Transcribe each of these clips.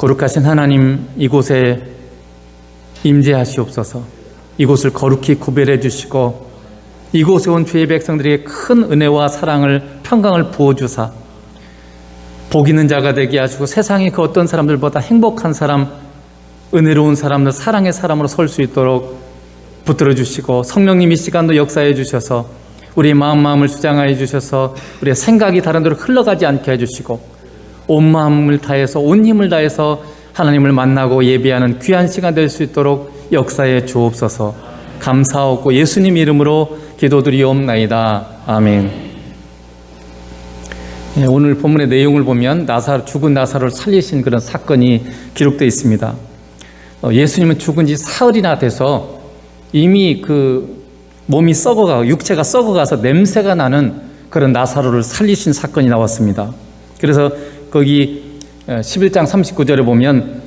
거룩하신 하나님, 이곳에 임재하시옵소서. 이곳을 거룩히 구별해 주시고 이곳에 온 주의 백성들에게 큰 은혜와 사랑을, 평강을 부어주사 복 있는 자가 되게 하시고 세상의 그 어떤 사람들보다 행복한 사람, 은혜로운 사람들, 사랑의 사람으로 설 수 있도록 붙들어 주시고, 성령님 이 시간도 역사해 주셔서 우리의 마음을 주장하여 주셔서 우리의 생각이 다른 데로 흘러가지 않게 해주시고, 온 마음을 다해서 온 힘을 다해서 하나님을 만나고 예배하는 귀한 시간 될 수 있도록 역사해 주옵소서. 감사하고 예수님 이름으로 기도드리옵나이다. 아멘. 오늘 본문의 내용을 보면 죽은 나사로를 살리신 그런 사건이 기록되어 있습니다. 예수님은 죽은 지 사흘이나 돼서 이미 그 몸이 썩어가고 육체가 썩어가서 냄새가 나는 그런 나사로를 살리신 사건이 나왔습니다. 그래서 거기 11장 39절에 보면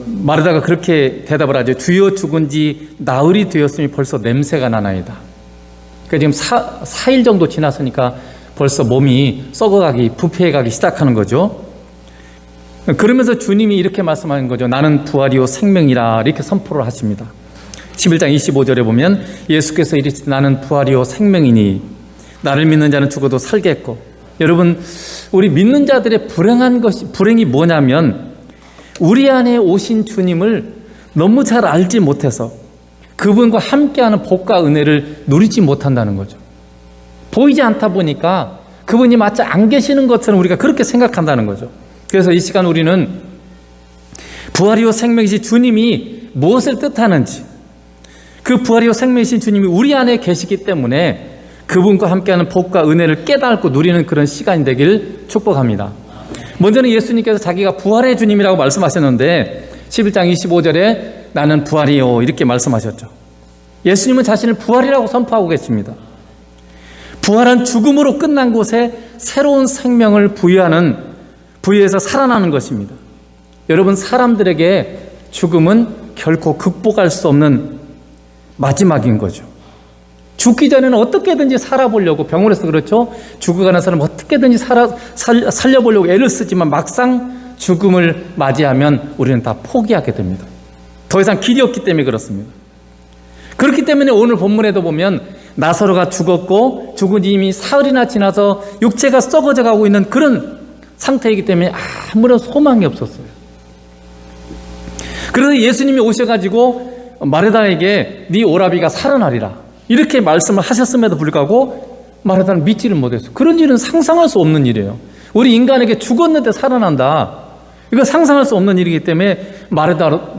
마르다가 그렇게 대답을 하죠. 주여, 죽은 지 나흘이 되었으니 벌써 냄새가 나나이다. 그러니까 지금 4일 정도 지났으니까 벌써 몸이 썩어가기, 부패해가기 시작하는 거죠. 그러면서 주님이 이렇게 말씀하는 거죠. 나는 부활이요 생명이라, 이렇게 선포를 하십니다. 11장 25절에 보면 예수께서 이르시되 나는 부활이요 생명이니 나를 믿는 자는 죽어도 살겠고. 여러분, 우리 믿는 자들의 불행이 뭐냐면 우리 안에 오신 주님을 너무 잘 알지 못해서 그분과 함께하는 복과 은혜를 누리지 못한다는 거죠. 보이지 않다 보니까 그분이 마치 안 계시는 것처럼 우리가 그렇게 생각한다는 거죠. 그래서 이 시간 우리는 부활이요 생명이신 주님이 무엇을 뜻하는지, 그 부활이요 생명이신 주님이 우리 안에 계시기 때문에 그분과 함께하는 복과 은혜를 깨닫고 누리는 그런 시간이 되길 축복합니다. 먼저는 예수님께서 자기가 부활의 주님이라고 말씀하셨는데 11장 25절에 나는 부활이요, 이렇게 말씀하셨죠. 예수님은 자신을 부활이라고 선포하고 계십니다. 부활은 죽음으로 끝난 곳에 새로운 생명을 부여해서 살아나는 것입니다. 여러분, 사람들에게 죽음은 결코 극복할 수 없는 마지막인 거죠. 죽기 전에는 어떻게든지 살아보려고, 병원에서 그렇죠, 죽어가는 사람은 어떻게든지 살려보려고 애를 쓰지만 막상 죽음을 맞이하면 우리는 다 포기하게 됩니다. 더 이상 길이 없기 때문에 그렇습니다. 그렇기 때문에 오늘 본문에도 보면 나사로가 죽었고 죽은 지 이미 사흘이나 지나서 육체가 썩어져 가고 있는 그런 상태이기 때문에 아무런 소망이 없었어요. 그래서 예수님이 오셔가지고 마르다에게 네 오라비가 살아나리라, 이렇게 말씀을 하셨음에도 불구하고 마르다는 믿지를 못했어요. 그런 일은 상상할 수 없는 일이에요. 우리 인간에게 죽었는데 살아난다, 이거 상상할 수 없는 일이기 때문에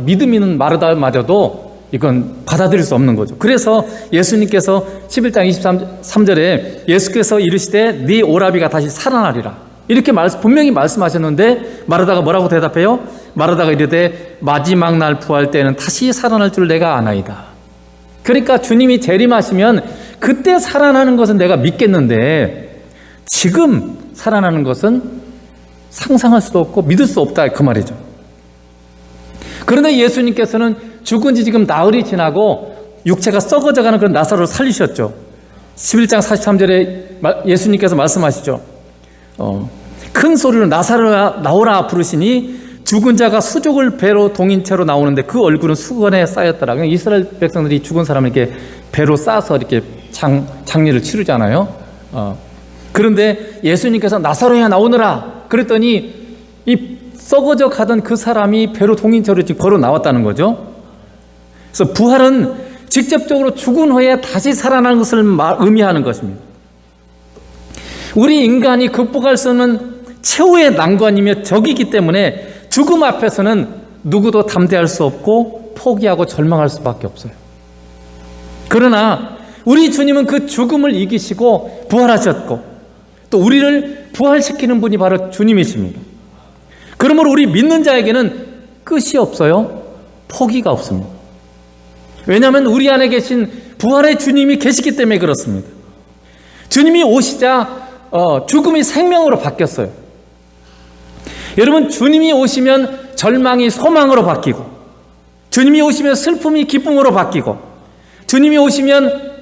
믿음 있는 마르다마저도 이건 받아들일 수 없는 거죠. 그래서 예수님께서 11장 23절에 예수께서 이르시되 네 오라비가 다시 살아나리라, 이렇게 분명히 말씀하셨는데 마르다가 뭐라고 대답해요? 마르다가 이르되 마지막 날 부활 때는 다시 살아날 줄 내가 아나이다. 그러니까 주님이 재림하시면 그때 살아나는 것은 내가 믿겠는데 지금 살아나는 것은 상상할 수도 없고 믿을 수 없다, 그 말이죠. 그런데 예수님께서는 죽은 지 지금 나흘이 지나고 육체가 썩어져가는 그런 나사로를 살리셨죠. 11장 43절에 예수님께서 말씀하시죠. 큰 소리로 나사로야 나오라 부르시니 죽은 자가 수족을 배로 동인 채로 나오는데 그 얼굴은 수건에 쌓였더라. 그냥 이스라엘 백성들이 죽은 사람을 이렇게 배로 싸서 이렇게 장례를 치르잖아요. 그런데 예수님께서 나사로야 나오너라 그랬더니 이 썩어져 가던 그 사람이 배로 동인 채로 지금 걸어 나왔다는 거죠. 그래서 부활은 직접적으로 죽은 후에 다시 살아나는 것을 의미하는 것입니다. 우리 인간이 극복할 수 없는 최후의 난관이며 적이기 때문에 죽음 앞에서는 누구도 담대할 수 없고 포기하고 절망할 수밖에 없어요. 그러나 우리 주님은 그 죽음을 이기시고 부활하셨고 또 우리를 부활시키는 분이 바로 주님이십니다. 그러므로 우리 믿는 자에게는 끝이 없어요. 포기가 없습니다. 왜냐하면 우리 안에 계신 부활의 주님이 계시기 때문에 그렇습니다. 주님이 오시자 죽음이 생명으로 바뀌었어요. 여러분, 주님이 오시면 절망이 소망으로 바뀌고, 주님이 오시면 슬픔이 기쁨으로 바뀌고, 주님이 오시면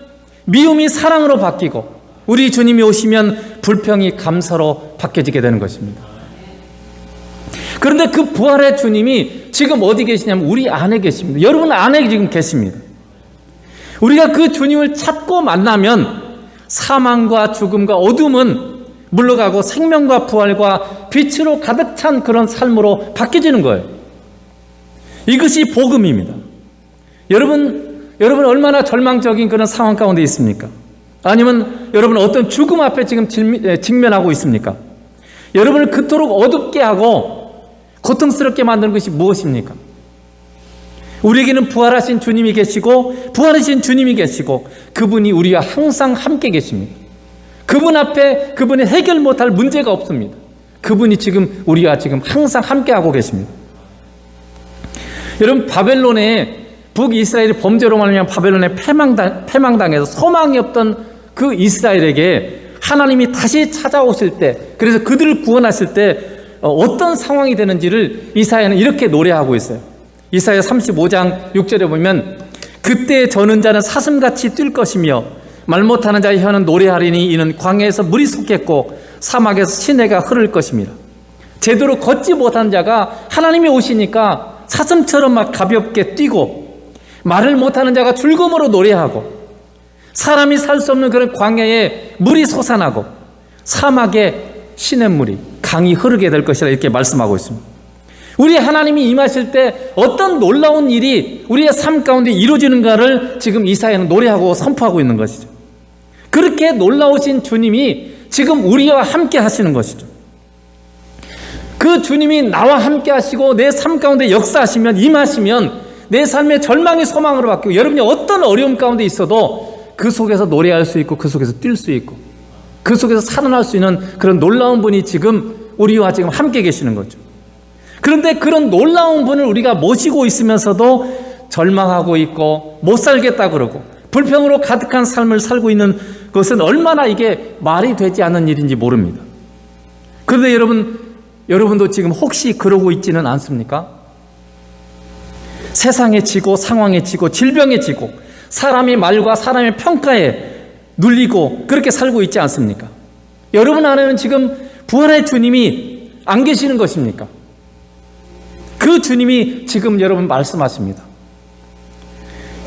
미움이 사랑으로 바뀌고, 우리 주님이 오시면 불평이 감사로 바뀌어지게 되는 것입니다. 그런데 그 부활의 주님이 지금 어디 계시냐면 우리 안에 계십니다. 여러분 안에 지금 계십니다. 우리가 그 주님을 찾고 만나면 사망과 죽음과 어둠은 물러가고 생명과 부활과 빛으로 가득 찬 그런 삶으로 바뀌어지는 거예요. 이것이 복음입니다. 여러분 얼마나 절망적인 그런 상황 가운데 있습니까? 아니면 여러분 어떤 죽음 앞에 지금 직면하고 있습니까? 여러분을 그토록 어둡게 하고 고통스럽게 만드는 것이 무엇입니까? 우리에게는 부활하신 주님이 계시고 부활하신 주님이 계시고 그분이 우리와 항상 함께 계십니다. 그분 앞에 그분이 해결 못할 문제가 없습니다. 그분이 지금 우리와 지금 항상 함께하고 계십니다. 여러분 바벨론에 북이스라엘이 범죄로 말미암아 바벨론에 패망당해서 소망이 없던 그 이스라엘에게 하나님이 다시 찾아오실 때, 그래서 그들을 구원하실 때 어떤 상황이 되는지를 이사야는 이렇게 노래하고 있어요. 이사야 35장 6절에 보면 그때 저는 자는 사슴같이 뛸 것이며 말 못하는 자의 혀는 노래하리니 이는 광야에서 물이 솟겠고 사막에서 시내가 흐를 것입니다. 제대로 걷지 못한 자가 하나님이 오시니까 사슴처럼 막 가볍게 뛰고, 말을 못하는 자가 즐거움으로 노래하고, 사람이 살 수 없는 그런 광야에 물이 솟아나고 사막에 시냇물이 강이 흐르게 될 것이라 이렇게 말씀하고 있습니다. 우리 하나님이 임하실 때 어떤 놀라운 일이 우리의 삶 가운데 이루어지는가를 지금 이사야는 노래하고 선포하고 있는 것이죠. 그렇게 놀라우신 주님이 지금 우리와 함께 하시는 것이죠. 그 주님이 나와 함께 하시고 내 삶 가운데 역사하시면, 임하시면 내 삶의 절망이 소망으로 바뀌고, 여러분이 어떤 어려움 가운데 있어도 그 속에서 노래할 수 있고 그 속에서 뛸 수 있고 그 속에서 살아날 수 있는 그런 놀라운 분이 지금 우리와 지금 함께 계시는 거죠. 그런데 그런 놀라운 분을 우리가 모시고 있으면서도 절망하고 있고 못 살겠다 그러고 불평으로 가득한 삶을 살고 있는 것은 얼마나 이게 말이 되지 않는 일인지 모릅니다. 그런데 여러분도 지금 혹시 그러고 있지는 않습니까? 세상에 지고 상황에 지고 질병에 지고 사람의 말과 사람의 평가에 눌리고 그렇게 살고 있지 않습니까? 여러분 안에는 지금 부활의 주님이 안 계시는 것입니까? 그 주님이 지금 여러분 말씀하십니다.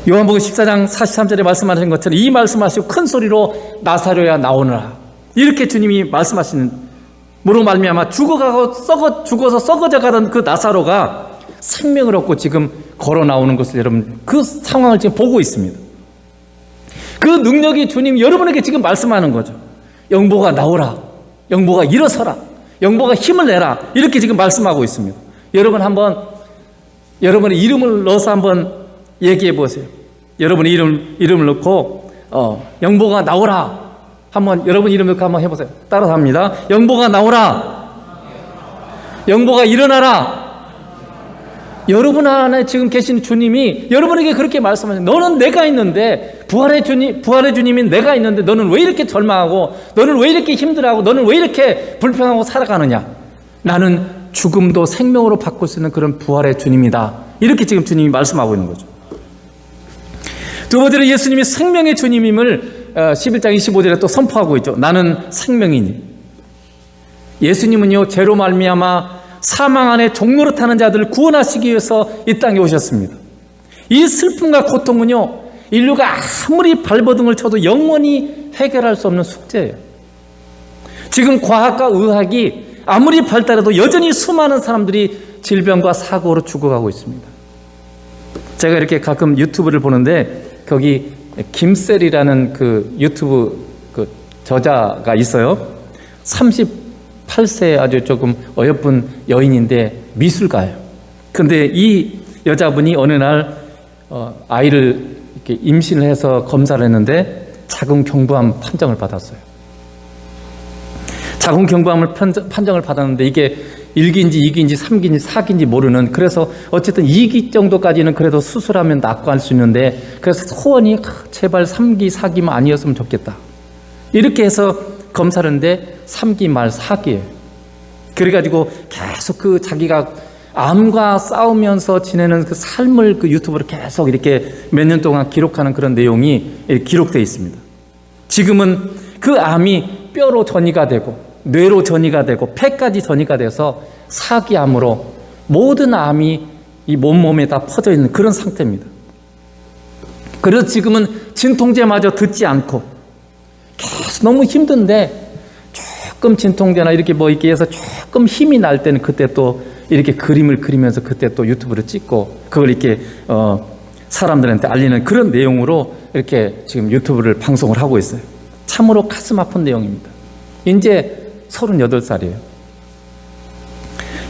요한복음 14장 43절에 말씀하신 것처럼 이 말씀하시고 큰 소리로 나사로야 나오너라, 이렇게 주님이 말씀하시는 무로 말미암아 죽어서 썩어져 가던 그 나사로가 생명을 얻고 지금 걸어 나오는 것을 여러분 그 상황을 지금 보고 있습니다. 그 능력이 주님 여러분에게 지금 말씀하는 거죠. 영보가 나오라, 영보가 일어서라, 영보가 힘을 내라, 이렇게 지금 말씀하고 있습니다. 여러분 한번 여러분의 이름을 넣어서 한번 얘기해 보세요. 여러분의 이름을 넣고 영보가 나오라, 한번 여러분 이름 넣고 한번 해보세요. 따라서 합니다. 영보가 나오라, 영보가 일어나라. 여러분 안에 지금 계신 주님이 여러분에게 그렇게 말씀하세요. 너는 내가 있는데, 부활의 주님이 내가 있는데 너는 왜 이렇게 절망하고, 너는 왜 이렇게 힘들어하고, 너는 왜 이렇게 불평하고 살아가느냐. 나는 죽음도 생명으로 바꿀 수 있는 그런 부활의 주님이다, 이렇게 지금 주님이 말씀하고 있는 거죠. 두 번째로 예수님이 생명의 주님임을 11장 25절에 또 선포하고 있죠. 나는 생명이니. 예수님은요 죄로 말미암아 사망 안에 종로로 타는 자들을 구원하시기 위해서 이 땅에 오셨습니다. 이 슬픔과 고통은요 인류가 아무리 발버둥을 쳐도 영원히 해결할 수 없는 숙제예요. 지금 과학과 의학이 아무리 발달해도 여전히 수많은 사람들이 질병과 사고로 죽어가고 있습니다. 제가 이렇게 가끔 유튜브를 보는데 거기 김셀이라는 그 유튜브 그 저자가 있어요. 38세 아주 조금 어여쁜 여인인데 미술가예요. 근데 이 여자분이 어느 날 아이를 이렇게 임신을 해서 검사를 했는데 자궁경부암 판정을 받았어요. 자궁경부암을 판정을 받았는데 이게 1기인지 2기인지 3기인지 4기인지 모르는, 그래서 어쨌든 2기 정도까지는 그래도 수술하면 낫고 할 수 있는데, 그래서 소원이 제발 3기 4기만 아니었으면 좋겠다, 이렇게 해서 검사를 했는데 3기 말 4기예요. 그래가지고 계속 그 자기가 암과 싸우면서 지내는 그 삶을 그 유튜브로 계속 이렇게 몇 년 동안 기록하는 그런 내용이 기록되어 있습니다. 지금은 그 암이 뼈로 전이가 되고 뇌로 전이가 되고 폐까지 전이가 돼서 사기암으로 모든 암이 이 몸몸에 다 퍼져 있는 그런 상태입니다. 그래서 지금은 진통제마저 듣지 않고 계속 너무 힘든데 조금 진통제나 이렇게 이렇게 해서 조금 힘이 날 때는 그때 또 이렇게 그림을 그리면서 그때 또 유튜브를 찍고 그걸 이렇게 사람들한테 알리는 그런 내용으로 이렇게 지금 유튜브를 방송을 하고 있어요. 참으로 가슴 아픈 내용입니다. 이제 38살이에요.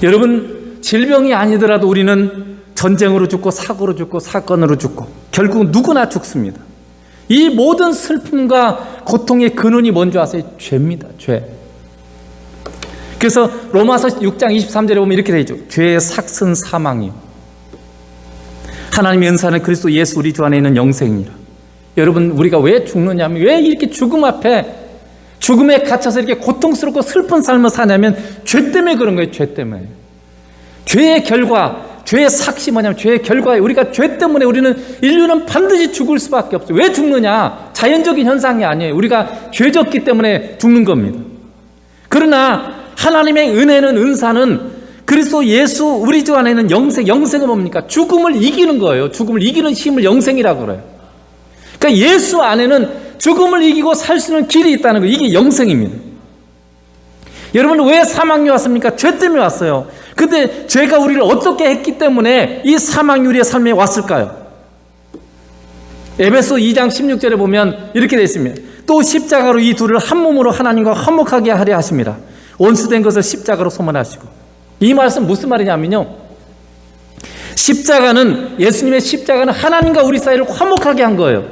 여러분, 질병이 아니더라도 우리는 전쟁으로 죽고 사고로 죽고 사건으로 죽고 결국 누구나 죽습니다. 이 모든 슬픔과 고통의 근원이 뭔지 아세요? 죄입니다. 죄. 그래서 로마서 6장 23절에 보면 이렇게 되어 있죠. 죄의 삭은 사망이요, 하나님의 은사는 그리스도 예수 우리 주 안에 있는 영생이라. 여러분, 우리가 왜 죽느냐면, 왜 이렇게 죽음 앞에 죽음에 갇혀서 이렇게 고통스럽고 슬픈 삶을 사냐면 죄 때문에 그런 거예요. 죄 때문에. 죄의 결과, 죄의 삭이 뭐냐면 죄의 결과에 우리가 죄 때문에 인류는 반드시 죽을 수밖에 없어요. 왜 죽느냐? 자연적인 현상이 아니에요. 우리가 죄졌기 때문에 죽는 겁니다. 그러나 하나님의 은혜는, 은사는 그리스도 예수 우리 주 안에 있는 영생. 영생은 뭡니까? 죽음을 이기는 거예요. 죽음을 이기는 힘을 영생이라고 그래요. 그러니까 예수 안에는 죽음을 이기고 살 수 있는 길이 있다는 거예요. 이게 영생입니다. 여러분, 왜 사망이 왔습니까? 죄 때문에 왔어요. 근데 죄가 우리를 어떻게 했기 때문에 이 사망유리의 삶에 왔을까요? 에베소 2장 16절에 보면 이렇게 되어 있습니다. 또 십자가로 이 둘을 한 몸으로 하나님과 화목하게 하려 하십니다. 원수된 것을 십자가로 소멸하시고. 이 말씀 무슨 말이냐면요, 십자가는, 예수님의 십자가는 하나님과 우리 사이를 화목하게 한 거예요.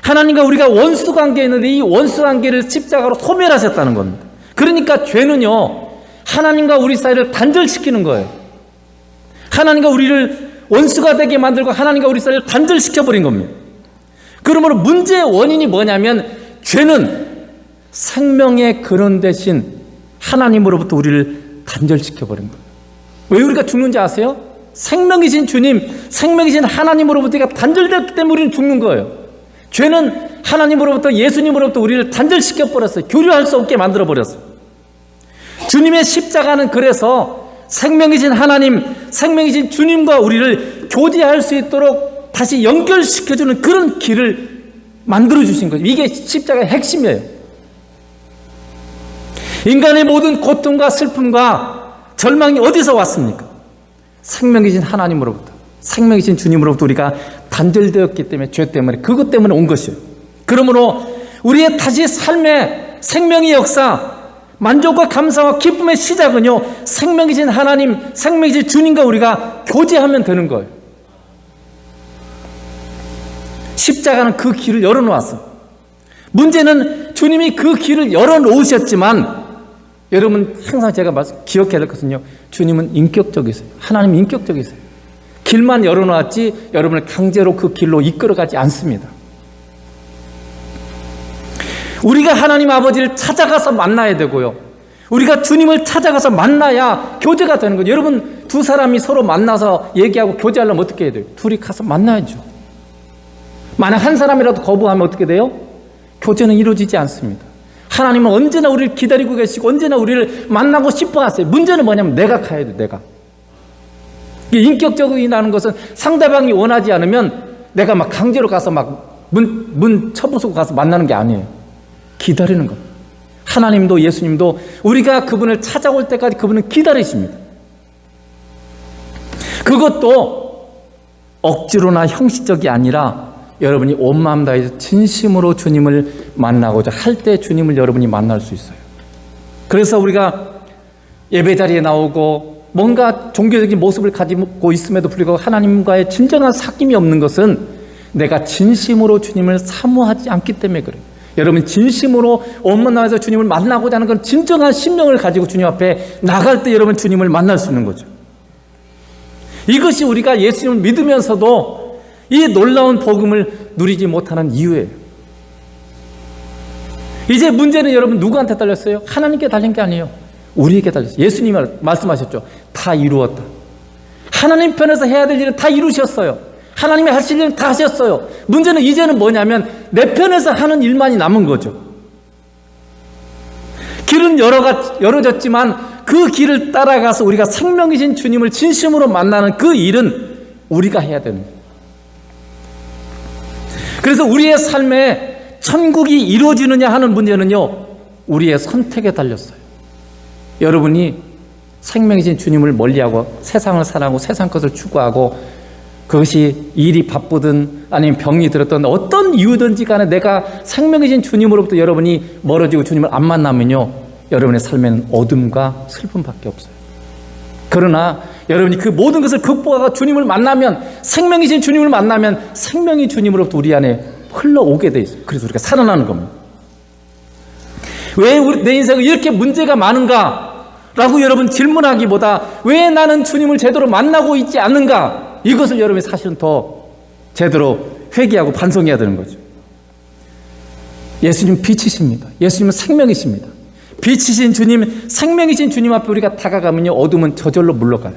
하나님과 우리가 원수 관계에 있는데 이 원수 관계를 십자가로 소멸하셨다는 겁니다. 그러니까 죄는요, 하나님과 우리 사이를 단절시키는 거예요. 하나님과 우리를 원수가 되게 만들고 하나님과 우리 사이를 단절시켜버린 겁니다. 그러므로 문제의 원인이 뭐냐면, 죄는 생명의 근원 대신 하나님으로부터 우리를 단절시켜버린 거예요. 왜 우리가 죽는지 아세요? 생명이신 주님, 생명이신 하나님으로부터 우리가 단절됐기 때문에 우리는 죽는 거예요. 죄는 하나님으로부터, 예수님으로부터 우리를 단절시켜버렸어요. 교류할 수 없게 만들어버렸어요. 주님의 십자가는 그래서 생명이신 하나님, 생명이신 주님과 우리를 교제할 수 있도록 다시 연결시켜주는 그런 길을 만들어주신 거죠. 이게 십자가의 핵심이에요. 인간의 모든 고통과 슬픔과 절망이 어디서 왔습니까? 생명이신 하나님으로부터, 생명이신 주님으로부터 우리가 단절되었기 때문에, 죄 때문에, 그것 때문에 온 것이에요. 그러므로 우리의 다시 삶의 생명의 역사, 만족과 감사와 기쁨의 시작은요, 생명이신 하나님, 생명이신 주님과 우리가 교제하면 되는 거예요. 십자가는 그 길을 열어놓았어. 문제는 주님이 그 길을 열어놓으셨지만, 여러분 항상 제가 기억해야 될 것은요, 주님은 인격적이세요. 하나님은 인격적이세요. 길만 열어놓았지 여러분을 강제로 그 길로 이끌어가지 않습니다. 우리가 하나님 아버지를 찾아가서 만나야 되고요, 우리가 주님을 찾아가서 만나야 교제가 되는 거죠. 여러분, 두 사람이 서로 만나서 얘기하고 교제하려면 어떻게 해야 돼요? 둘이 가서 만나야죠. 만약 한 사람이라도 거부하면 어떻게 돼요? 교제는 이루어지지 않습니다. 하나님은 언제나 우리를 기다리고 계시고 언제나 우리를 만나고 싶어 하세요. 문제는 뭐냐면 내가 가야 돼. 내가. 인격적이라는 것은 상대방이 원하지 않으면 내가 막 강제로 가서 막 문 쳐부수고 가서 만나는 게 아니에요. 기다리는 것. 하나님도 예수님도 우리가 그분을 찾아올 때까지 그분은 기다리십니다. 그것도 억지로나 형식적이 아니라 여러분이 온 마음 다해서 진심으로 주님을 만나고자 할 때 주님을 여러분이 만날 수 있어요. 그래서 우리가 예배 자리에 나오고 뭔가 종교적인 모습을 가지고 있음에도 불구하고 하나님과의 진정한 사귐이 없는 것은 내가 진심으로 주님을 사모하지 않기 때문에 그래요. 여러분, 진심으로 온 마음 다해서 주님을 만나고자 하는 건 진정한 심령을 가지고 주님 앞에 나갈 때 여러분 주님을 만날 수 있는 거죠. 이것이 우리가 예수님을 믿으면서도 이 놀라운 복음을 누리지 못하는 이유예요. 이제 문제는 여러분 누구한테 달렸어요? 하나님께 달린 게 아니에요. 우리에게 달렸어요. 예수님이 말씀하셨죠. 다 이루었다. 하나님 편에서 해야 될 일은 다 이루셨어요. 하나님이 하실 일은 다 하셨어요. 문제는 이제는 뭐냐면 내 편에서 하는 일만이 남은 거죠. 길은 열어졌지만 그 길을 따라가서 우리가 생명이신 주님을 진심으로 만나는 그 일은 우리가 해야 되는 거예요. 그래서 우리의 삶에 천국이 이루어지느냐 하는 문제는요, 우리의 선택에 달렸어요. 여러분이 생명이신 주님을 멀리하고 세상을 사랑하고 세상 것을 추구하고, 그것이 일이 바쁘든 아니면 병이 들었든 어떤 이유든지 간에 내가 생명이신 주님으로부터 여러분이 멀어지고 주님을 안 만나면요, 여러분의 삶에는 어둠과 슬픔밖에 없어요. 그러나 여러분이 그 모든 것을 극복하고 주님을 만나면, 생명이신 주님을 만나면 생명이 주님으로부터 우리 안에 흘러오게 돼 있어요. 그래서 우리가 살아나는 겁니다. 왜 내 인생에 이렇게 문제가 많은가? 라고 여러분 질문하기보다 왜 나는 주님을 제대로 만나고 있지 않는가? 이것을 여러분이 사실은 더 제대로 회개하고 반성해야 되는 거죠. 예수님 빛이십니다. 예수님은 생명이십니다. 빛이신 주님, 생명이신 주님 앞에 우리가 다가가면요, 어둠은 저절로 물러가요.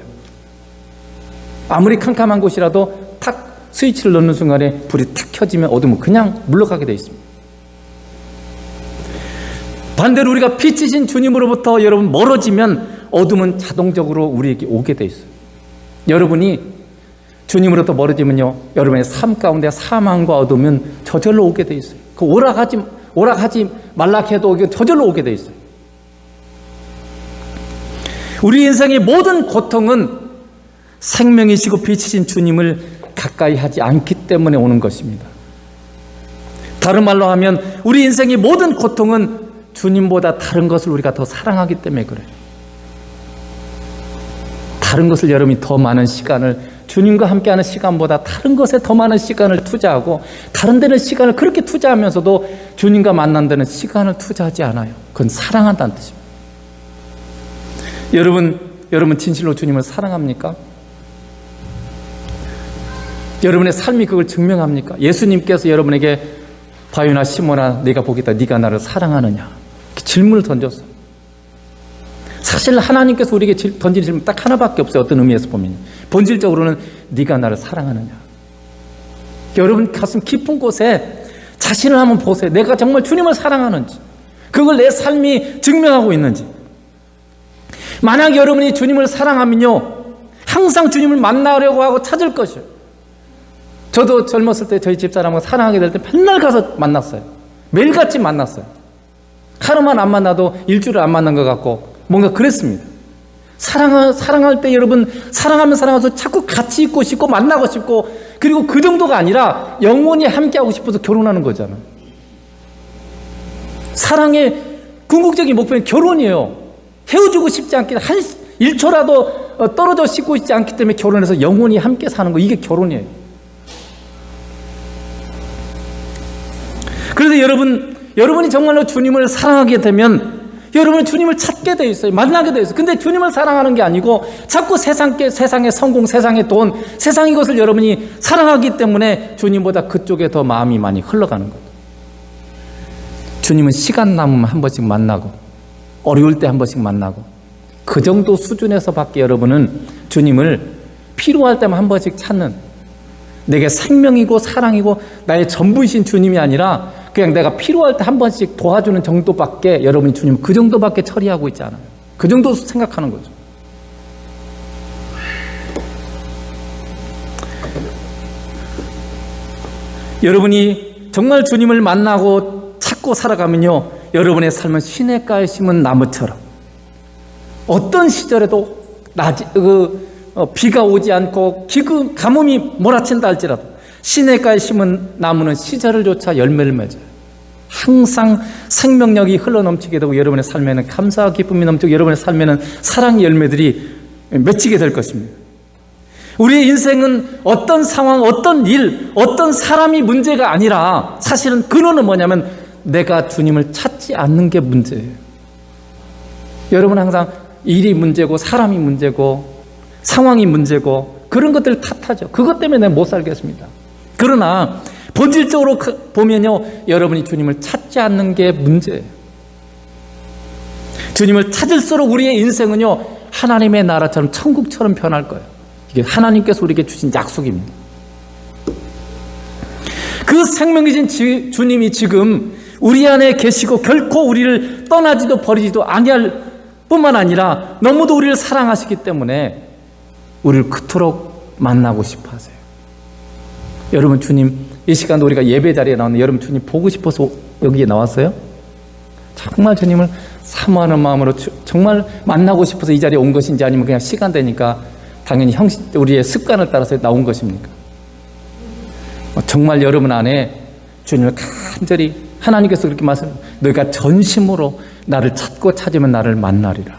아무리 캄캄한 곳이라도 탁 스위치를 넣는 순간에 불이 탁 켜지면 어둠은 그냥 물러가게 되어 있습니다. 반대로 우리가 빛이신 주님으로부터 여러분 멀어지면 어둠은 자동적으로 우리에게 오게 돼 있어요. 여러분이 주님으로부터 멀어지면요, 여러분의 삶 가운데 사망과 어둠은 저절로 오게 돼 있어요. 그 오락하지 말라 해도 저절로 오게 돼 있어요. 우리 인생의 모든 고통은 생명이시고 빛이신 주님을 가까이 하지 않기 때문에 오는 것입니다. 다른 말로 하면 우리 인생의 모든 고통은 주님보다 다른 것을 우리가 더 사랑하기 때문에 그래요. 다른 것을 여러분이 더 많은 시간을, 주님과 함께하는 시간보다 다른 것에 더 많은 시간을 투자하고, 다른 데는 시간을 그렇게 투자하면서도 주님과 만난 데는 시간을 투자하지 않아요. 그건 사랑한다는 뜻입니다. 여러분 진실로 주님을 사랑합니까? 여러분의 삶이 그걸 증명합니까? 예수님께서 여러분에게 바요나 시몬아 네가 보겠다, 네가 나를 사랑하느냐, 질문을 던졌어요. 사실 하나님께서 우리에게 던진 질문 딱 하나밖에 없어요. 어떤 의미에서 보면 본질적으로는 네가 나를 사랑하느냐. 여러분 가슴 깊은 곳에 자신을 한번 보세요. 내가 정말 주님을 사랑하는지, 그걸 내 삶이 증명하고 있는지. 만약 여러분이 주님을 사랑하면요, 항상 주님을 만나려고 하고 찾을 것이에요. 저도 젊었을 때 저희 집사람과 사랑하게 될 때 맨날 가서 만났어요. 매일같이 만났어요. 하루만 안 만나도 일주일을 안 만난 것 같고 뭔가 그랬습니다. 사랑할 때 여러분, 사랑하면 사랑해서 자꾸 같이 있고 싶고 만나고 싶고, 그리고 그 정도가 아니라 영원히 함께하고 싶어서 결혼하는 거잖아요. 사랑의 궁극적인 목표는 결혼이에요. 헤어지고 싶지 않기, 한 1초라도 떨어져 싶고 싶지 않기 때문에 결혼해서 영원히 함께 사는 거, 이게 결혼이에요. 그래서 여러분이 정말로 주님을 사랑하게 되면 여러분은 주님을 찾게 돼 있어요. 만나게 돼 있어요. 근데 주님을 사랑하는 게 아니고 자꾸 세상의 성공, 세상의 돈, 세상의 것을 여러분이 사랑하기 때문에 주님보다 그쪽에 더 마음이 많이 흘러가는 거예요. 주님은 시간 남으면 한 번씩 만나고, 어려울 때 한 번씩 만나고, 그 정도 수준에서밖에 여러분은 주님을 필요할 때만 한 번씩 찾는, 내게 생명이고 사랑이고 나의 전부이신 주님이 아니라 그냥 내가 필요할 때 한 번씩 도와주는 정도밖에, 여러분이 주님 그 정도밖에 처리하고 있지 않아요. 그 정도 생각하는 거죠. 여러분이 정말 주님을 만나고 찾고 살아가면요, 여러분의 삶은 시냇가에 심은 나무처럼 어떤 시절에도 비가 오지 않고 가뭄이 몰아친다 할지라도 시냇가에 심은 나무는 시절을 쫓아 열매를 맺어요. 항상 생명력이 흘러넘치게 되고 여러분의 삶에는 감사와 기쁨이 넘치고 여러분의 삶에는 사랑의 열매들이 맺히게 될 것입니다. 우리의 인생은 어떤 상황, 어떤 일, 어떤 사람이 문제가 아니라 사실은 근원은 뭐냐면 내가 주님을 찾지 않는 게 문제예요. 여러분 항상 일이 문제고 사람이 문제고 상황이 문제고 그런 것들을 탓하죠. 그것 때문에 내가 못 살겠습니다. 그러나 본질적으로 보면요, 여러분이 주님을 찾지 않는 게 문제예요. 주님을 찾을수록 우리의 인생은요, 하나님의 나라처럼 천국처럼 변할 거예요. 이게 하나님께서 우리에게 주신 약속입니다. 그 생명이신 주님이 지금 우리 안에 계시고 결코 우리를 떠나지도 버리지도 아니할 뿐만 아니라 너무도 우리를 사랑하시기 때문에 우리를 그토록 만나고 싶어 하세요. 여러분, 주님 이 시간도 우리가 예배 자리에 나오는 여러분, 주님 보고 싶어서 여기에 나왔어요? 정말 주님을 사모하는 마음으로 정말 만나고 싶어서 이 자리에 온 것인지, 아니면 그냥 시간 되니까 당연히 우리의 습관을 따라서 나온 것입니까? 정말 여러분 안에 주님을 간절히, 하나님께서 그렇게 너희가 전심으로 나를 찾고 찾으면 나를 만나리라.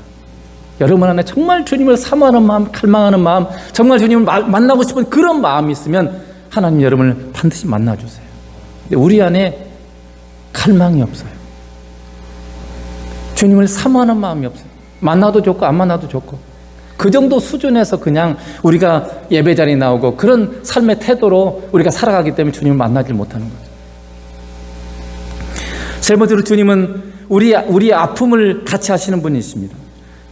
여러분 안에 정말 주님을 사모하는 마음, 갈망하는 마음, 정말 주님을 만나고 싶은 그런 마음이 있으면 하나님 여러분을 반드시 만나주세요. 근데 우리 안에 갈망이 없어요. 주님을 사모하는 마음이 없어요. 만나도 좋고 안 만나도 좋고, 그 정도 수준에서 그냥 우리가 예배 자리에 나오고 그런 삶의 태도로 우리가 살아가기 때문에 주님을 만나질 못하는 거죠. 세 번째로, 주님은 우리의 아픔을 같이 하시는 분이십니다.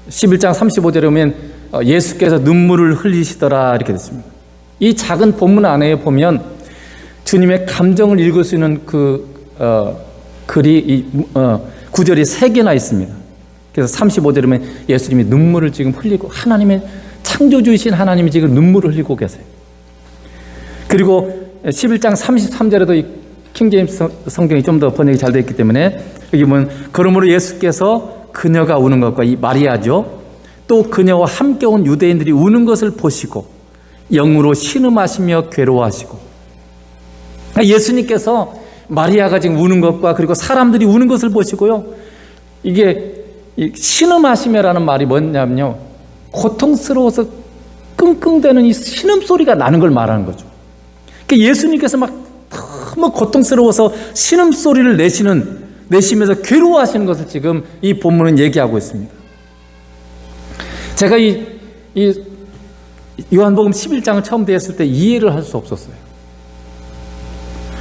11장 35절에 보면 예수께서 눈물을 흘리시더라 이렇게 됐습니다. 이 작은 본문 안에 보면 주님의 감정을 읽을 수 있는 구절이 3개나 있습니다. 그래서 35절에 보면 예수님이 눈물을 지금 흘리고, 하나님의 창조주이신 하나님이 지금 눈물을 흘리고 계세요. 그리고 11장 33절에도 이 킹제임스 성경이 좀 더 번역이 잘 되어 있기 때문에 여기 보면, 그러므로 예수께서 그녀가 우는 것과, 이 마리아죠, 또 그녀와 함께 온 유대인들이 우는 것을 보시고 영으로 신음하시며 괴로워하시고. 예수님께서 마리아가 지금 우는 것과 그리고 사람들이 우는 것을 보시고요, 이게 신음하시며라는 말이 뭐냐면요, 고통스러워서 끙끙대는 이 신음소리가 나는 걸 말하는 거죠. 그러니까 예수님께서 막 너무 고통스러워서 신음소리를 내시면서 괴로워하시는 것을 지금 이 본문은 얘기하고 있습니다. 제가 이 요한복음 11장을 처음 배웠을 때 이해를 할 수 없었어요.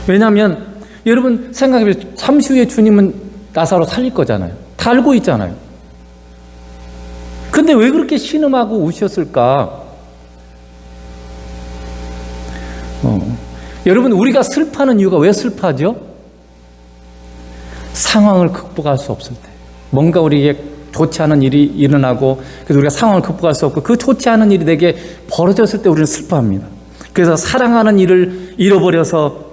왜냐하면 여러분 생각해보세요. 잠시 후에 주님은 나사로 살릴 거잖아요. 다 알고 있잖아요. 근데 왜 그렇게 신음하고 우셨을까? 여러분, 우리가 슬퍼하는 이유가 왜 슬퍼하죠? 상황을 극복할 수 없을 때, 뭔가 우리에게 좋지 않은 일이 일어나고, 그래서 우리가 상황을 극복할 수 없고 그 좋지 않은 일이 내게 벌어졌을 때 우리는 슬퍼합니다. 그래서 사랑하는 일을 잃어버려서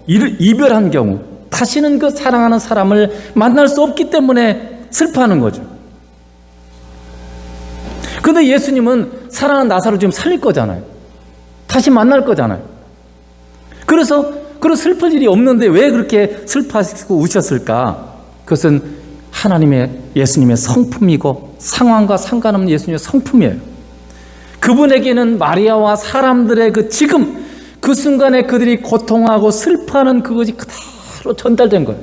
이별한 경우, 다시는 그 사랑하는 사람을 만날 수 없기 때문에 슬퍼하는 거죠. 그런데 예수님은 사랑하는 나사로 지금 살릴 거잖아요. 다시 만날 거잖아요. 그래서 그런 슬플 일이 없는데 왜 그렇게 슬퍼하시고 우셨을까? 그것은 예수님의 성품이고 상황과 상관없는 예수님의 성품이에요. 그분에게는 마리아와 사람들의 지금 그 순간에 그들이 고통하고 슬퍼하는 그것이 그대로 전달된 거예요.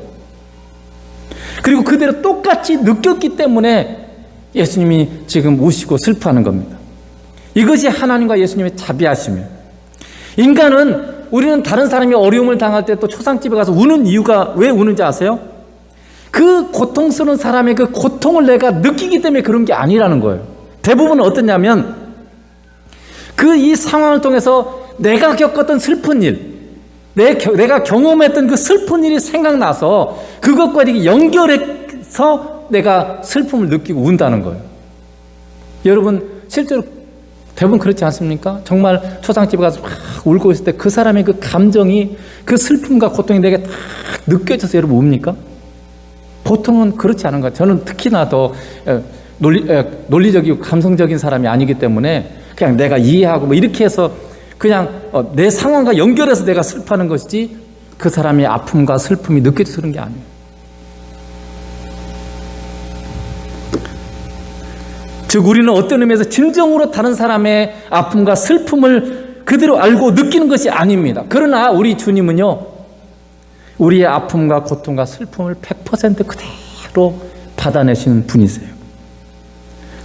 그리고 그대로 똑같이 느꼈기 때문에 예수님이 지금 우시고 슬퍼하는 겁니다. 이것이 하나님과 예수님의 자비하심이에요. 우리는 다른 사람이 어려움을 당할 때 또 초상집에 가서 우는 이유가 왜 우는지 아세요? 그 고통스러운 사람의 그 고통을 내가 느끼기 때문에 그런 게 아니라는 거예요. 대부분은 어떠냐면 이 상황을 통해서 내가 겪었던 슬픈 일, 내가 경험했던 그 슬픈 일이 생각나서 그것과 이렇게 연결해서 내가 슬픔을 느끼고 운다는 거예요. 여러분, 실제로 대부분 그렇지 않습니까? 정말 초상집에 가서 막 울고 있을 때 그 사람의 그 감정이, 그 슬픔과 고통이 내게 딱 느껴져서 여러분 웁니까? 보통은 그렇지 않은 것 같아요. 저는 특히나 더 논리적이고 감성적인 사람이 아니기 때문에 그냥 내가 이해하고 이렇게 해서 그냥 내 상황과 연결해서 내가 슬퍼하는 것이지, 그 사람의 아픔과 슬픔이 느껴져서 그런 게 아니에요. 즉 우리는 어떤 의미에서 진정으로 다른 사람의 아픔과 슬픔을 그대로 알고 느끼는 것이 아닙니다. 그러나 우리 주님은요, 우리의 아픔과 고통과 슬픔을 100% 그대로 받아내시는 분이세요.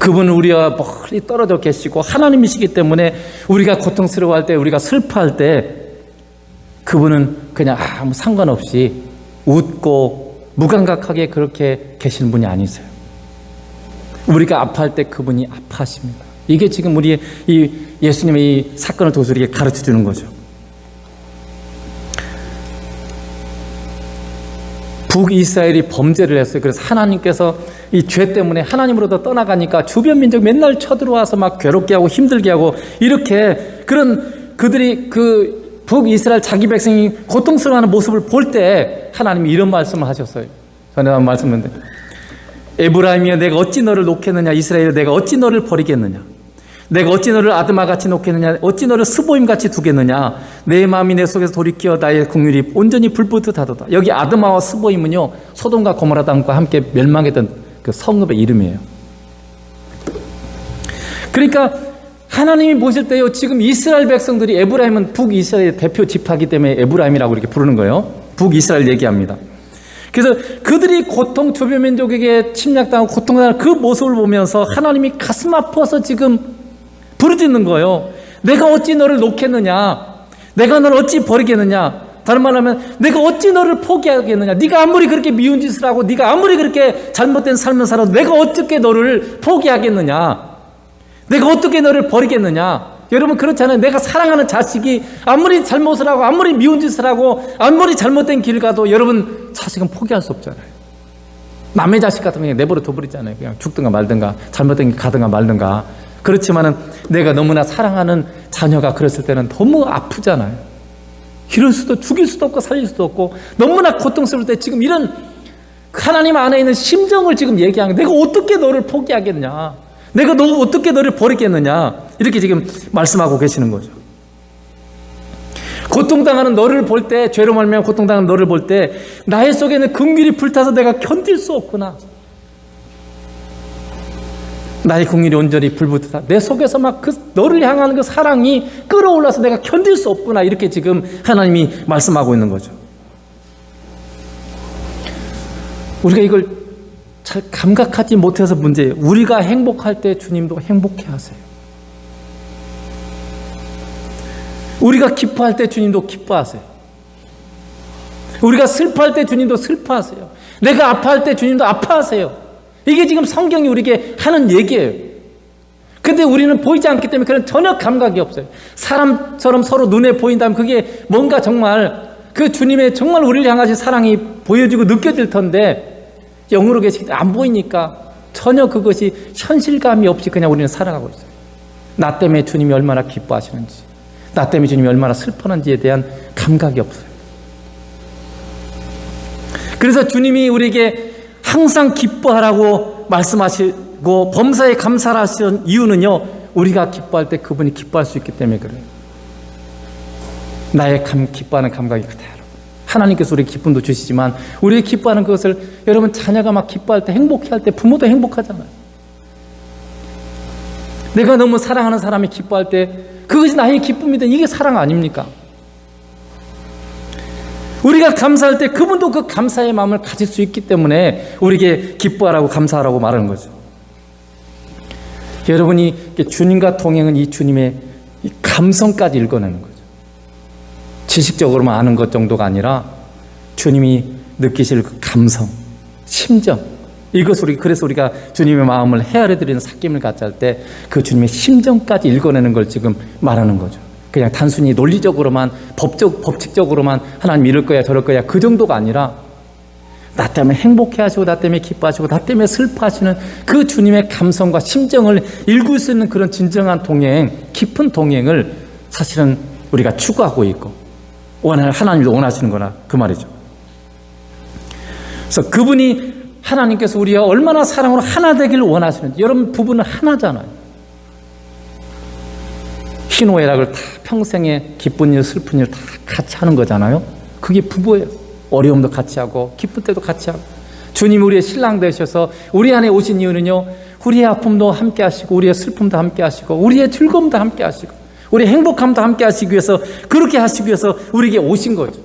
그분은 우리와 멀리 떨어져 계시고 하나님이시기 때문에 우리가 고통스러워할 때, 우리가 슬퍼할 때 그분은 그냥 아무 상관없이 웃고 무감각하게 그렇게 계시는 분이 아니세요. 우리가 아파할 때 그분이 아파하십니다. 이게 지금 우리의 이 예수님의 이 사건을 통해서 우리에게 가르쳐 주는 거죠. 북이스라엘이 범죄를 했어요. 그래서 하나님께서 이 죄 때문에 하나님으로부터 떠나가니까 주변 민족 맨날 쳐들어와서 막 괴롭게 하고 힘들게 하고 이렇게 그런 그들이 그 북이스라엘 자기 백성이 고통스러워하는 모습을 볼 때 하나님이 이런 말씀을 하셨어요. 전에 한 말씀인데 에브라임이여 내가 어찌 너를 놓겠느냐 이스라엘이여 내가 어찌 너를 버리겠느냐 내가 어찌 너를 아드마같이 놓겠느냐 어찌 너를 스보임같이 두겠느냐 내 마음이 내 속에서 돌이켜 나의 국률이 온전히 불붙듯하도다. 여기 아드마와 스보임은요 소돔과 고모라 땅과 함께 멸망했던 그 성읍의 이름이에요. 그러니까 하나님이 보실 때요 지금 이스라엘 백성들이 에브라임은 북이스라엘의 대표 지파이기 때문에 에브라임이라고 이렇게 부르는 거예요. 북이스라엘 얘기합니다. 그래서 그들이 고통 주변 민족에게 침략당하고 고통당하는 그 모습을 보면서 하나님이 가슴 아파서 지금 부르짖는 거예요. 내가 어찌 너를 놓겠느냐 내가 너를 어찌 버리겠느냐 다른 말로 하면 내가 어찌 너를 포기하겠느냐 네가 아무리 그렇게 미운 짓을 하고 네가 아무리 그렇게 잘못된 삶을 살아도 내가 어떻게 너를 포기하겠느냐 내가 어떻게 너를 버리겠느냐. 여러분 그렇잖아요. 내가 사랑하는 자식이 아무리 잘못을 하고 아무리 미운 짓을 하고 아무리 잘못된 길을 가도 여러분 자식은 포기할 수 없잖아요. 남의 자식 같으면 그냥 내버려 둬버리잖아요. 그냥 죽든가 말든가 잘못된 길 가든가 말든가. 그렇지만은 내가 너무나 사랑하는 자녀가 그랬을 때는 너무 아프잖아요. 이럴 수도 죽일 수도 없고 살릴 수도 없고 너무나 고통스러울 때 지금 이런 하나님 안에 있는 심정을 지금 얘기하는 거예요. 내가 어떻게 너를 포기하겠냐 내가 어떻게 너를 버리겠느냐 이렇게 지금 말씀하고 계시는 거죠. 고통당하는 너를 볼 때 죄로 말미암아 고통당하는 너를 볼 때 나의 속에는 긍휼이 불타서 내가 견딜 수 없구나. 나의 긍휼이 온전히 불붙다. 내 속에서 막 그 너를 향하는 그 사랑이 끌어올라서 내가 견딜 수 없구나. 이렇게 지금 하나님이 말씀하고 있는 거죠. 우리가 이걸 잘 감각하지 못해서 문제예요. 우리가 행복할 때 주님도 행복해 하세요. 우리가 기뻐할 때 주님도 기뻐하세요. 우리가 슬퍼할 때 주님도 슬퍼하세요. 내가 아파할 때 주님도 아파하세요. 이게 지금 성경이 우리에게 하는 얘기예요. 근데 우리는 보이지 않기 때문에 그런 전혀 감각이 없어요. 사람처럼 서로 눈에 보인다면 그게 뭔가 정말 그 주님의 정말 우리를 향하신 사랑이 보여지고 느껴질 텐데 영으로 계시기 때문에 안 보이니까 전혀 그것이 현실감이 없이 그냥 우리는 살아가고 있어요. 나 때문에 주님이 얼마나 기뻐하시는지 나 때문에 주님이 얼마나 슬퍼하는지에 대한 감각이 없어요. 그래서 주님이 우리에게 항상 기뻐하라고 말씀하시고 범사에 감사하시는 이유는요 우리가 기뻐할 때 그분이 기뻐할 수 있기 때문에 그래요. 나의 기뻐하는 감각이 그대로 하나님께서 우리에게 기쁨도 주시지만 우리의 기뻐하는 그것을 여러분 자녀가 막 기뻐할 때 행복해할 때 부모도 행복하잖아요. 내가 너무 사랑하는 사람이 기뻐할 때 그것이 나의 기쁨이든 이게 사랑 아닙니까? 우리가 감사할 때 그분도 그 감사의 마음을 가질 수 있기 때문에 우리에게 기뻐하라고 감사하라고 말하는 거죠. 여러분이 주님과 동행은 이 주님의 이 감성까지 읽어내는 거죠. 지식적으로만 아는 것 정도가 아니라 주님이 느끼실 그 감성, 심정 이것을 그래서 우리가 주님의 마음을 헤아려드리는 삭김을 갖자 할 때 그 주님의 심정까지 읽어내는 걸 지금 말하는 거죠. 그냥 단순히 논리적으로만 법칙적으로만 하나님 이럴 거야 저럴 거야 그 정도가 아니라 나 때문에 행복해 하시고 나 때문에 기뻐하시고 나 때문에 슬퍼하시는 그 주님의 감성과 심정을 읽을 수 있는 그런 진정한 동행, 깊은 동행을 사실은 우리가 추구하고 있고 하나님도 원하시는 거나 그 말이죠. 그래서 그분이 하나님께서 우리와 얼마나 사랑으로 하나 되기를 원하시는지. 여러분 부부는 하나잖아요. 희노애락을 다 평생에 기쁜 일 슬픈 일 다 같이 하는 거잖아요. 그게 부부예요. 어려움도 같이 하고 기쁠 때도 같이 하고. 주님이 우리의 신랑 되셔서 우리 안에 오신 이유는요 우리의 아픔도 함께 하시고 우리의 슬픔도 함께 하시고 우리의 즐거움도 함께 하시고 우리의 행복함도 함께 하시기 위해서 그렇게 하시기 위해서 우리에게 오신 거죠.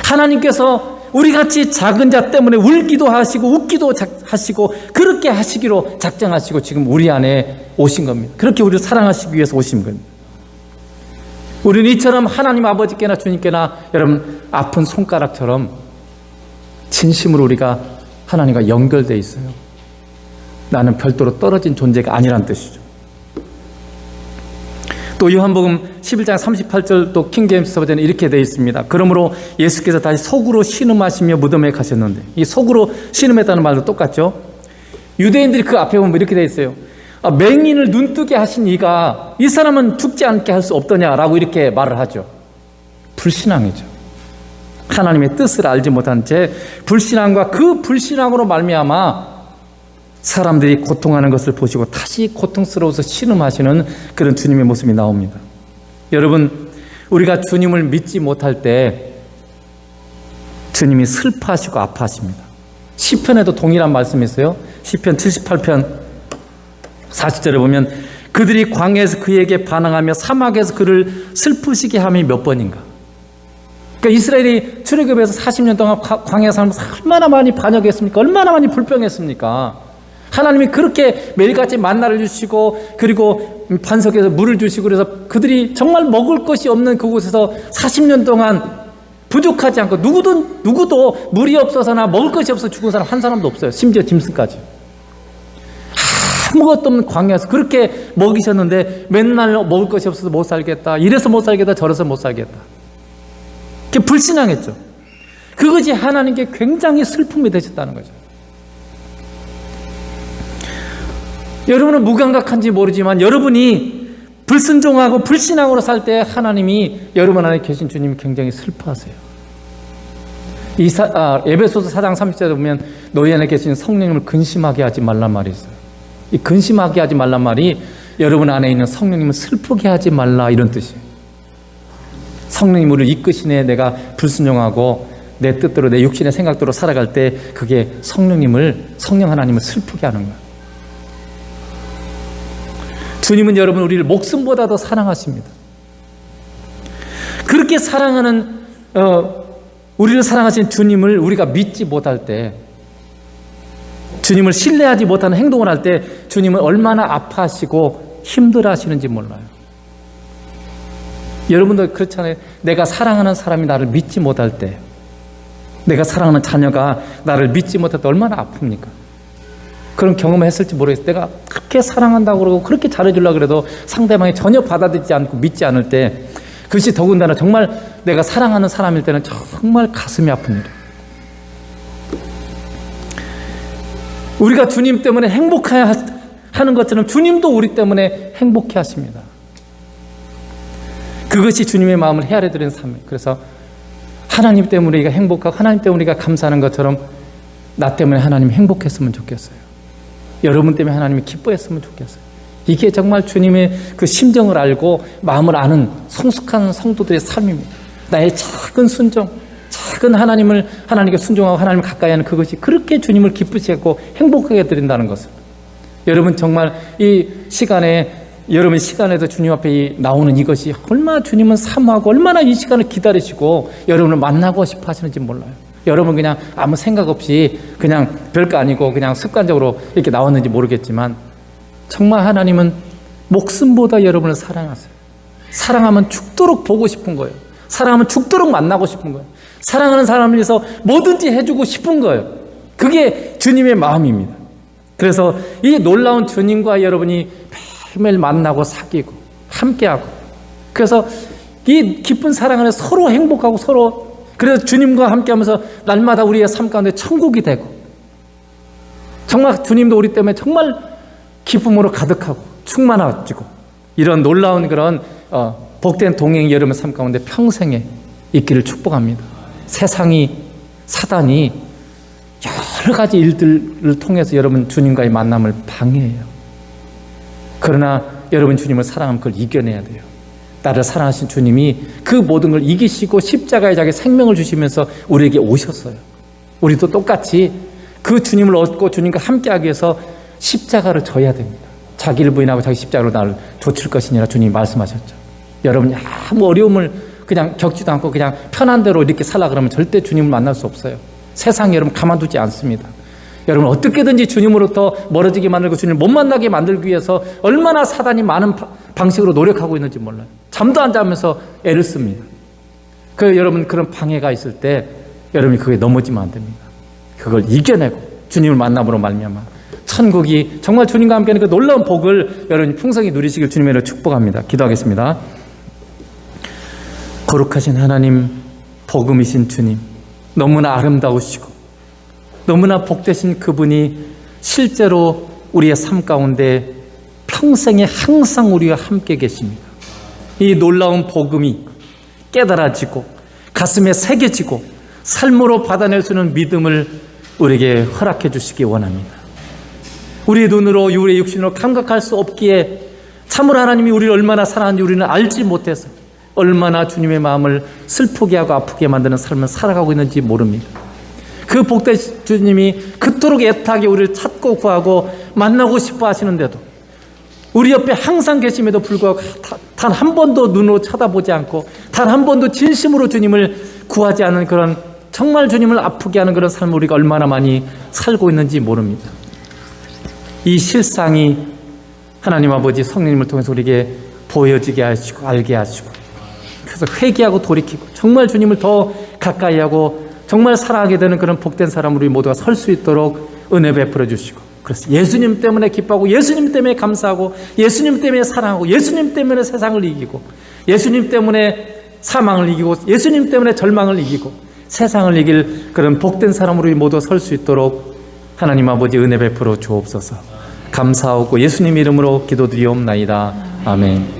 하나님께서 우리같이 작은 자 때문에 울기도 하시고 웃기도 하시고 그렇게 하시기로 작정하시고 지금 우리 안에 오신 겁니다. 그렇게 우리를 사랑하시기 위해서 오신 겁니다. 우리는 이처럼 하나님 아버지께나 주님께나 여러분 아픈 손가락처럼 진심으로 우리가 하나님과 연결되어 있어요. 나는 별도로 떨어진 존재가 아니란 뜻이죠. 또 요한복음 11장 38절 또 킹제임스 버전에 이렇게 되어 있습니다. 그러므로 예수께서 다시 속으로 신음하시며 무덤에 가셨는데, 이 속으로 신음했다는 말도 똑같죠. 유대인들이 그 앞에 보면 이렇게 되어 있어요. 맹인을 눈뜨게 하신 이가 이 사람은 죽지 않게 할 수 없더냐라고 이렇게 말을 하죠. 불신앙이죠. 하나님의 뜻을 알지 못한 제 불신앙과 그 불신앙으로 말미암아 사람들이 고통하는 것을 보시고 다시 고통스러워서 신음하시는 그런 주님의 모습이 나옵니다. 여러분, 우리가 주님을 믿지 못할 때 주님이 슬퍼하시고 아파하십니다. 시편에도 동일한 말씀이 있어요. 시편 78편 40절에 보면 그들이 광야에서 그에게 반항하며 사막에서 그를 슬프시게 함이 몇 번인가. 그러니까 이스라엘이 출애굽에서 40년 동안 광야 살면서 얼마나 많이 반역했습니까? 얼마나 많이 불평했습니까? 하나님이 그렇게 매일같이 만나를 주시고 그리고 반석에서 물을 주시고 그래서 그들이 정말 먹을 것이 없는 그곳에서 40년 동안 부족하지 않고 누구도 물이 없어서나 먹을 것이 없어서 죽은 사람 한 사람도 없어요. 심지어 짐승까지. 아무것도 없는 광야에서 그렇게 먹이셨는데 맨날 먹을 것이 없어서 못 살겠다. 이래서 못 살겠다. 저래서 못 살겠다. 그게 불신앙했죠. 그것이 하나님께 굉장히 슬픔이 되셨다는 거죠. 여러분은 무감각한지 모르지만 여러분이 불순종하고 불신앙으로 살 때 하나님이 여러분 안에 계신 주님이 굉장히 슬퍼하세요. 에베소서 4장 30절에 보면 너희 안에 계신 성령님을 근심하게 하지 말란 말이 있어요. 이 근심하게 하지 말란 말이 여러분 안에 있는 성령님을 슬프게 하지 말라 이런 뜻이에요. 성령님 우리를 이끄시네. 내가 불순종하고 내 뜻대로 내 육신의 생각대로 살아갈 때 그게 성령 하나님을 슬프게 하는 거예요. 주님은 여러분 우리를 목숨보다 더 사랑하십니다. 그렇게 사랑하는 우리를 사랑하신 주님을 우리가 믿지 못할 때, 주님을 신뢰하지 못하는 행동을 할 때 주님은 얼마나 아파하시고 힘들어하시는지 몰라요. 여러분도 그렇잖아요. 내가 사랑하는 사람이 나를 믿지 못할 때, 내가 사랑하는 자녀가 나를 믿지 못할 때 얼마나 아픕니까? 그런 경험을 했을지 모르겠어요. 내가 그렇게 사랑한다고 그러고 그렇게 잘해주려고 그래도 상대방이 전혀 받아들이지 않고 믿지 않을 때, 그것이 더군다나 정말 내가 사랑하는 사람일 때는 정말 가슴이 아픕니다. 우리가 주님 때문에 행복해야 하는 것처럼 주님도 우리 때문에 행복해 하십니다. 그것이 주님의 마음을 헤아려 드리는 삶이에요. 그래서 하나님 때문에 우리가 행복하고 하나님 때문에 우리가 감사하는 것처럼 나 때문에 하나님이 행복했으면 좋겠어요. 여러분 때문에 하나님이 기뻐했으면 좋겠어요. 이게 정말 주님의 그 심정을 알고 마음을 아는 성숙한 성도들의 삶입니다. 나의 작은 순종, 작은 하나님께 순종하고 하나님을 가까이 하는 그것이 그렇게 주님을 기쁘시고 행복하게 드린다는 것을, 여러분 정말 이 시간에, 여러분 시간에도 주님 앞에 나오는 이것이 얼마나 주님은 사모하고 얼마나 이 시간을 기다리시고 여러분을 만나고 싶어 하시는지 몰라요. 여러분 그냥 아무 생각 없이 그냥 별거 아니고 그냥 습관적으로 이렇게 나왔는지 모르겠지만 정말 하나님은 목숨보다 여러분을 사랑하세요. 사랑하면 죽도록 보고 싶은 거예요. 사랑하면 죽도록 만나고 싶은 거예요. 사랑하는 사람을 위해서 뭐든지 해주고 싶은 거예요. 그게 주님의 마음입니다. 그래서 이 놀라운 주님과 여러분이 매일 만나고 사귀고 함께하고, 그래서 이 깊은 사랑 안에 서로 행복하고 서로, 그래서 주님과 함께하면서 날마다 우리의 삶 가운데 천국이 되고, 정말 주님도 우리 때문에 정말 기쁨으로 가득하고 충만해지고, 이런 놀라운 그런 복된 동행이 여러분의 삶 가운데 평생에 있기를 축복합니다. 세상이, 사단이 여러 가지 일들을 통해서 여러분 주님과의 만남을 방해해요. 그러나 여러분 주님을 사랑하면 그걸 이겨내야 돼요. 나를 사랑하신 주님이 그 모든 걸 이기시고 십자가에 자기 생명을 주시면서 우리에게 오셨어요. 우리도 똑같이 그 주님을 얻고 주님과 함께하기 위해서 십자가를 져야 됩니다. 자기를 부인하고 자기 십자가로 나를 좇을 것이니라 주님이 말씀하셨죠. 여러분이 아무 어려움을 그냥 겪지도 않고 그냥 편한 대로 이렇게 살라 그러면 절대 주님을 만날 수 없어요. 세상이 여러분 가만두지 않습니다. 여러분 어떻게든지 주님으로부터 멀어지게 만들고 주님을 못 만나게 만들기 위해서 얼마나 사단이 많은 방식으로 노력하고 있는지 몰라요. 잠도 안 자면서 애를 씁니다. 여러분 그런 방해가 있을 때 여러분이 그게 넘어지면 안 됩니다. 그걸 이겨내고 주님을 만남으로 말미암아 천국이 정말 주님과 함께하는 그 놀라운 복을 여러분이 풍성히 누리시길 주님으로 축복합니다. 기도하겠습니다. 거룩하신 하나님, 복음이신 주님, 너무나 아름다우시고 너무나 복되신 그분이 실제로 우리의 삶 가운데 평생에 항상 우리와 함께 계십니다. 이 놀라운 복음이 깨달아지고 가슴에 새겨지고 삶으로 받아낼 수 있는 믿음을 우리에게 허락해 주시기 원합니다. 우리의 눈으로 우리의 육신으로 감각할 수 없기에 참으로 하나님이 우리를 얼마나 사랑하는지 우리는 알지 못해서 얼마나 주님의 마음을 슬프게 하고 아프게 만드는 삶을 살아가고 있는지 모릅니다. 그 복되신 주님이 그토록 애타게 우리를 찾고 구하고 만나고 싶어 하시는데도 우리 옆에 항상 계심에도 불구하고 단 한 번도 눈으로 쳐다보지 않고 단 한 번도 진심으로 주님을 구하지 않은 그런 정말 주님을 아프게 하는 그런 삶을 우리가 얼마나 많이 살고 있는지 모릅니다. 이 실상이 하나님 아버지 성령님을 통해서 우리에게 보여지게 하시고 알게 하시고 그래서 회개하고 돌이키고 정말 주님을 더 가까이 하고 정말 사랑하게 되는 그런 복된 사람으로 우리 모두가 설 수 있도록 은혜 베풀어 주시고 그래서 예수님 때문에 기뻐하고 예수님 때문에 감사하고 예수님 때문에 사랑하고 예수님 때문에 세상을 이기고 예수님 때문에 사망을 이기고 예수님 때문에 절망을 이기고 세상을 이길 그런 복된 사람으로 우리 모두 설 수 있도록 하나님 아버지 은혜 베풀어 주옵소서. 감사하고 예수님 이름으로 기도드리옵나이다. 아멘.